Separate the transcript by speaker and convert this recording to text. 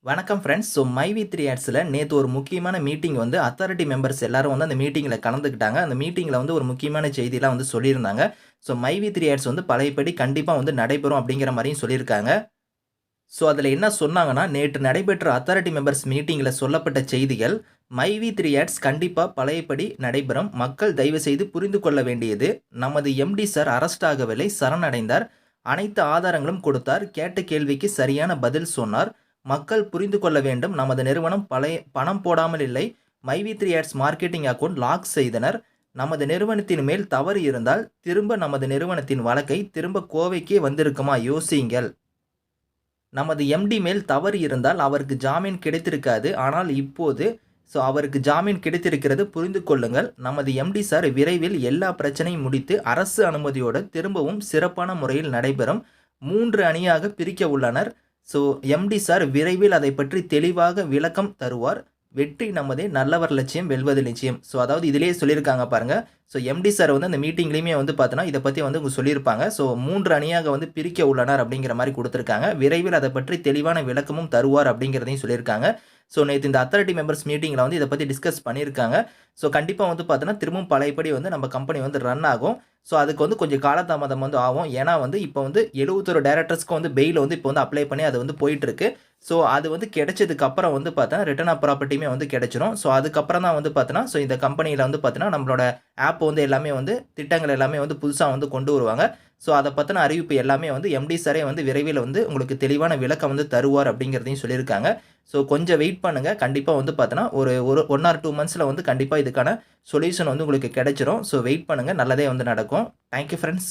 Speaker 1: வணக்கம் ஃப்ரெண்ட்ஸ். மைவி3 ஆட்ஸில் நேற்று ஒரு முக்கியமான மீட்டிங் வந்து அத்தாரிட்டி மெம்பர்ஸ் எல்லாரும் வந்து அந்த மீட்டிங்கில் கலந்துக்கிட்டாங்க. அந்த மீட்டிங்கில் வந்து ஒரு முக்கியமான செய்திலாம் வந்து சொல்லியிருந்தாங்க. மைவி3 ஆட்ஸ் வந்து பழையபடி கண்டிப்பாக வந்து நடைபெறும் அப்படிங்கிற மாதிரியும் சொல்லியிருக்காங்க. அதில் என்ன சொன்னாங்கன்னா, நேற்று நடைபெற்ற அத்தாரிட்டி மெம்பர்ஸ் மீட்டிங்கில் சொல்லப்பட்ட செய்திகள், மைவி3 ஆட்ஸ் கண்டிப்பாக பழையபடி நடைபெறும். மக்கள் தயவு செய்து புரிந்து கொள்ள வேண்டியது, நமது எம்டி சார் அரெஸ்ட் ஆகவில்லை, சரணடைந்தார். அனைத்து ஆதாரங்களும் கொடுத்தார். கேட்ட கேள்விக்கு சரியான பதில் சொன்னார். மக்கள் புரிந்து கொள்ள வேண்டும், நமது நிறுவனம் பணம் போடாமல் இல்லை. மைவி3 ஆட்ஸ் மார்க்கெட்டிங் அக்கவுண்ட் லாக் செய்தனர். நமது நிறுவனத்தின் மேல் தவறு இருந்தால் திரும்ப நமது நிறுவனத்தின் வழக்கை திரும்ப கோவைக்கே வந்திருக்குமா, யோசியுங்கள். நமது எம்டி மேல் தவறு இருந்தால் அவருக்கு ஜாமீன் கிடைத்திருக்காது. ஆனால் இப்போது அவருக்கு ஜாமீன் கிடைத்திருக்கிறது, புரிந்து கொள்ளுங்கள். நமது எம்டி சார் விரைவில் எல்லா பிரச்சனையும் முடித்து அரசு அனுமதியோடு திரும்பவும் சிறப்பான முறையில் நடைபெறும். 3 அணியாக பிரிக்க உள்ளனர். எம்டி சார் விரைவில் அதை பற்றி தெளிவாக விளக்கம் தருவார். வெற்றி நமதே, நல்லவர் லட்சியம் வெல்வது நிச்சயம். அதாவது இதிலேயே சொல்லியிருக்காங்க பாருங்க. எம்டி சார் வந்து அந்த மீட்டிங்லேயுமே வந்து பார்த்தோன்னா இதை பற்றி வந்து சொல்லியிருப்பாங்க. 3 அணியாக வந்து பிரிக்க உள்ளனர் அப்படிங்கிற மாதிரி கொடுத்துருக்காங்க. விரைவில் அதை பற்றி தெளிவான விளக்கமும் தருவார் அப்படிங்கிறதையும் சொல்லியிருக்காங்க. நேற்று இந்த அத்தாரிட்டி மெம்பர்ஸ் மீட்டிங்கில் வந்து இதை பற்றி டிஸ்கஸ் பண்ணியிருக்காங்க. கண்டிப்பாக வந்து பார்த்தோன்னா திரும்பவும் பழையபடி வந்து நம்ம கம்பெனி வந்து ரன் ஆகும். அதுக்கு வந்து கொஞ்சம் காலதாமதம் வந்து ஆகும். ஏன்னா வந்து இப்போ வந்து 71 டைரக்டர்ஸ்க்கு வந்து பெயில் வந்து இப்போ வந்து அப்ளை பண்ணி அது வந்து போயிட்டுருக்கு. அது வந்து கிடைச்சதுக்கு அப்புறம் வந்து பார்த்தோன்னா ரிட்டர்ன் ஆஃப் ப்ராப்பர்ட்டியுமே வந்து கிடைச்சிரும். அதுக்கப்புறம் தான் வந்து பார்த்தோன்னா இந்த கம்பெனியில் வந்து பார்த்தோன்னா நம்மளோட ஆப் வந்து எல்லாமே வந்து திட்டங்கள் எல்லாமே வந்து புதுசாக வந்து கொண்டு வருவாங்க. அதை பற்றின அறிவிப்பு எல்லாமே வந்து எம்டி சாரே வந்து விரைவில் வந்து உங்களுக்கு தெளிவான விளக்கம் வந்து தருவார் அப்படிங்கிறதையும் சொல்லியிருக்காங்க. கொஞ்சம் வெயிட் பண்ணுங்க. கண்டிப்பாக வந்து பார்த்தோன்னா ஒரு 1 ஆர் 2 மந்த்ஸில் வந்து கண்டிப்பாக இதுக்கான சொல்யூஷன் வந்து உங்களுக்கு கிடைச்சிரும். வெயிட் பண்ணுங்க, நல்லதே வந்து நடக்கும். Thank you friends.